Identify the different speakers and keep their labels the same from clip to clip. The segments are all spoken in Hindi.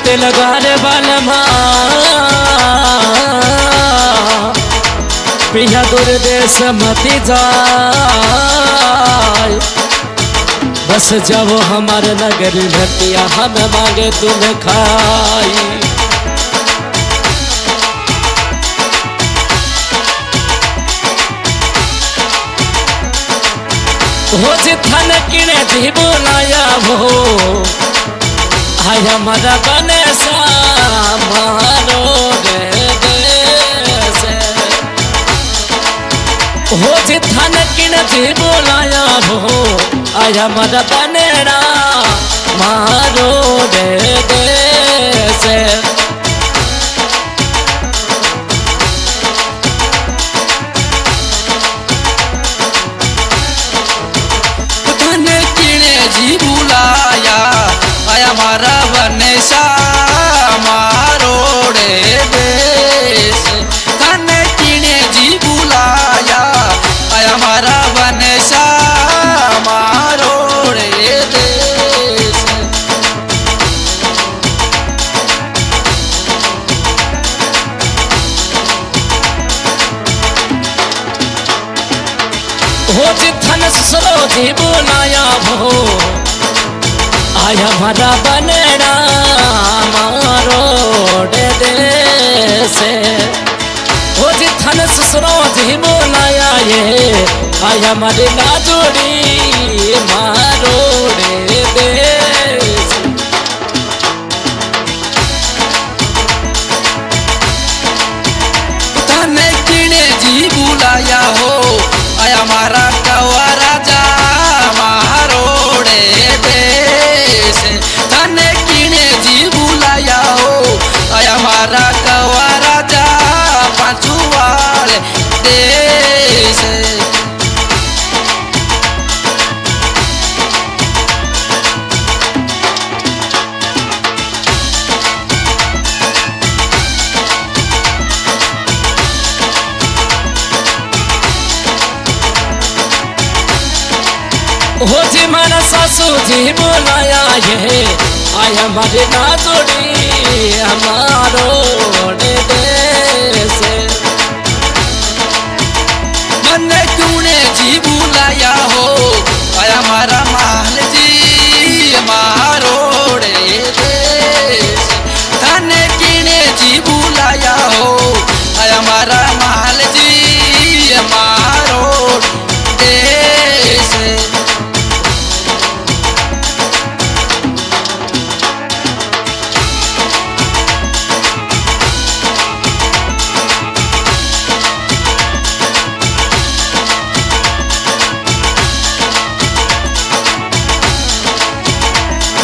Speaker 1: ते लगाने वाले पिया दूर देश मती जाए बस जाओ हमारे नगर घटिया हम मांगे तुम्हें खाई हो जिथन किने थी बुलाया वो आया मरा बने सा मारो रे देश हो जिथन किने थी बुलाया वो आया मरा बनेड़ा मारो रे देश
Speaker 2: बुलाया आया मारा बनेसा मारो रे देश थाने किने जी बुलाया आया मारा बनेसा मारो रे देश
Speaker 1: हो जिथन सरोजी बुलाया वो आया मारा बनेड़ा मारो रे देश हो जिथन सरोजी बुलाया ये आया मारी नाजुड़ी मारो रे देश
Speaker 2: थाने किने जी बुलाया हो आया मारा कवा राजा मारो रे देश थाने किने जी बुलाया हो आया मारा कवा राजा पांचू वाले देश
Speaker 1: हो जी मारा सासू जी बुलाया ये आया मारे नाजुड़ी हमारो रे देश
Speaker 2: मन्ने क्यों जी बुलाया हो आया मारा महल जी मारो रे देश थाने किने जी बुलाया हो आया मारा महल जी मारो देश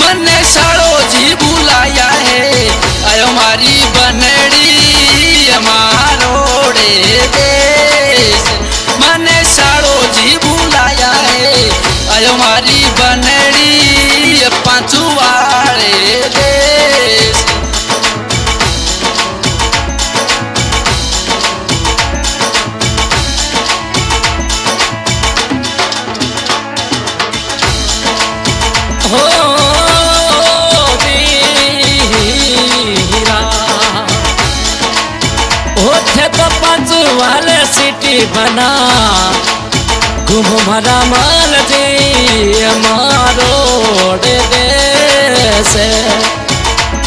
Speaker 2: मन्ने साड़ो जी बुलाया है आयो मारी बनड़ी मारो रे देश मन्ने साड़ो जी बुलाया है आयो मारी बनड़ी पांचू वाले देश
Speaker 1: हो होते तो पांच वाले सिटी बना घूम भरा माल जी मारो रे देश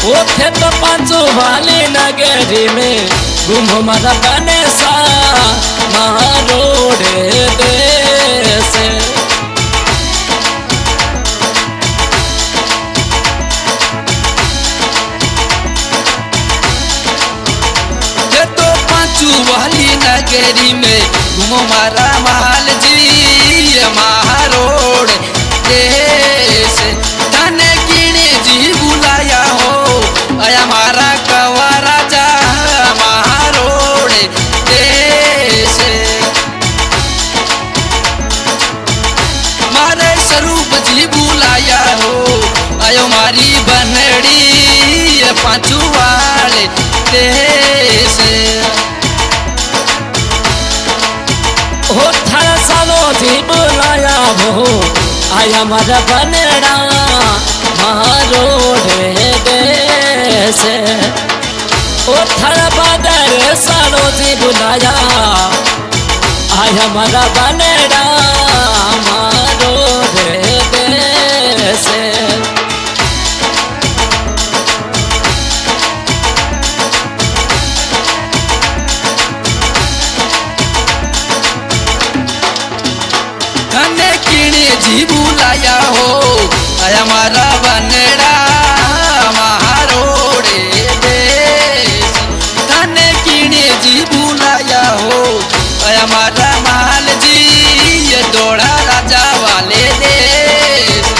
Speaker 1: होते तो पांच वाली नगरी में घूम भरा बने सा मारो रे देश
Speaker 2: वाली नगरी में घूमो मारा महल जी महारोड देश थाने किने जी बुलाया हो आया मारा कवा राजा महारोड देश मारे स्वरूप जी बुलाया हो आयो मारी बनड़ी पांचू वाले देश
Speaker 1: हो थारा सालो जी बुलाया वो आया मारा बनेड़ा मारो रे देश से ओ थारा बादर सारो जी बुलाया आय हमारा बनेड़ा मारो रे देश
Speaker 2: धने किणे जी बुलाया हो आय हमारा बनेड़ा मारो रे देश धने किणे जी बुलाया हो आय हमारा माल जी ये दौड़ा राजा वाले देश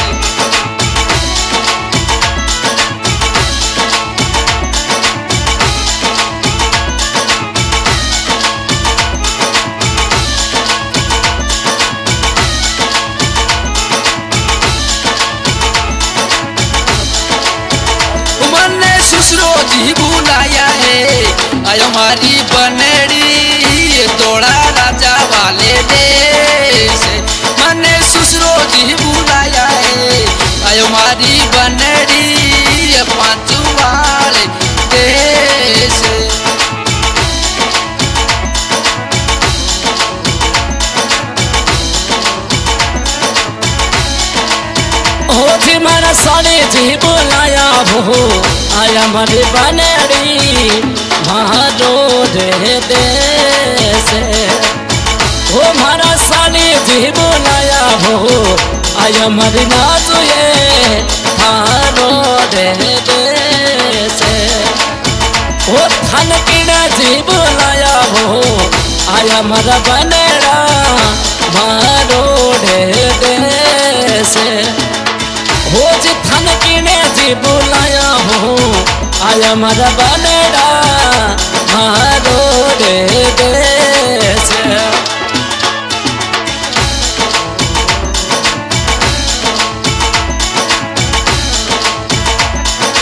Speaker 2: मने ससुरो जी बुलाया है आयो मारी बनेड़ी तोड़ा राजा वाले देश मने ससुरो जी बुलाया है आयो मारी बनेड़ी पांचू वाले देश
Speaker 1: ओ जी मारा साले जी बुलाया हो आया मारी बनेड़ी मारो रे देश ओ मारा साले जी बुलाया हो आया मारी नाजुए मारो रे देश ओ थान किना जी बुलाया हो आया मारा बनेड़ा मारो रे देश हो जी थान किने जी बुलाया हो आया मारा बनेड़ा मारो रे देश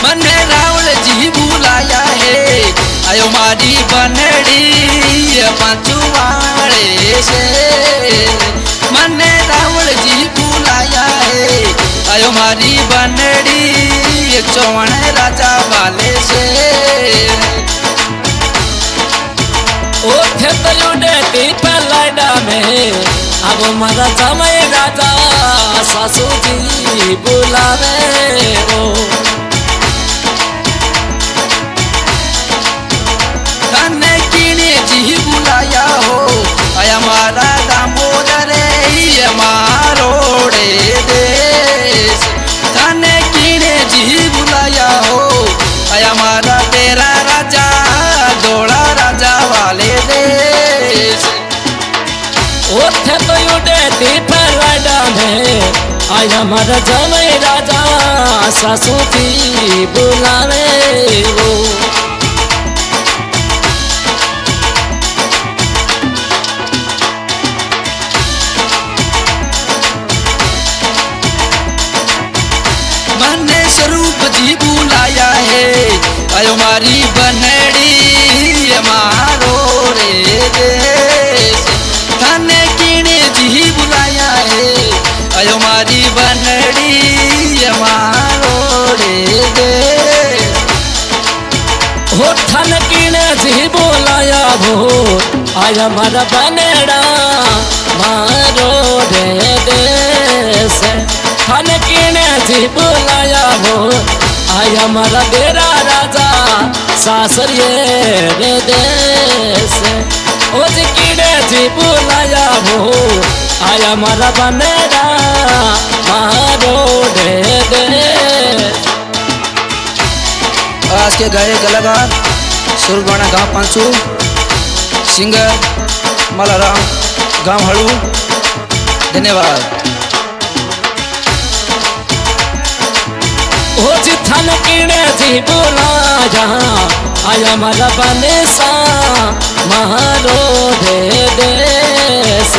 Speaker 2: मने रावल जी बुलाया है आयो मारी बनेड़ी पांचू वाले से मने रावल जी बुलाया है आयो मारी बनेड़ी चौवन राजा वाले से
Speaker 1: ओ खेतयुडे पलाडा में अब मारा जमाई राजा सासू जी बुलावे हो
Speaker 2: धने किणे जी बुलाया हो आया मारा दामोदर मारो रे देश धने किणे जी बुलाया हो आया मारा तेरा राजा दौड़ा राजा वाले देश
Speaker 1: ओथे तो युडे पलाडा में आया मारा जमाई राजा सासू जी बुलावे हो
Speaker 2: मने स्वरूप जी बुलाया है आयो मारी बनेड़ी मारो रे देश धने किणे जी बुलाया है आयो मारी बनेड़ी मारो रे देश
Speaker 1: हो थान किने जी बुलाया हो आया मारा बनेड़ा मारो रे देश थान किने जी बुलाया हो आया मारा डेरा राजा सासरिये रे देश ओ जी किने जी बुलाया हो आया मारा बनेड़ा मारो रे देश
Speaker 2: आज के गायक कलाकार सुरबाणा गांव पांचू सिंगर मलाराम गांव हड़ू धन्यवाद
Speaker 1: ओ जी थान किने जी बुलाया आया मारा बनेसा मारो रे देश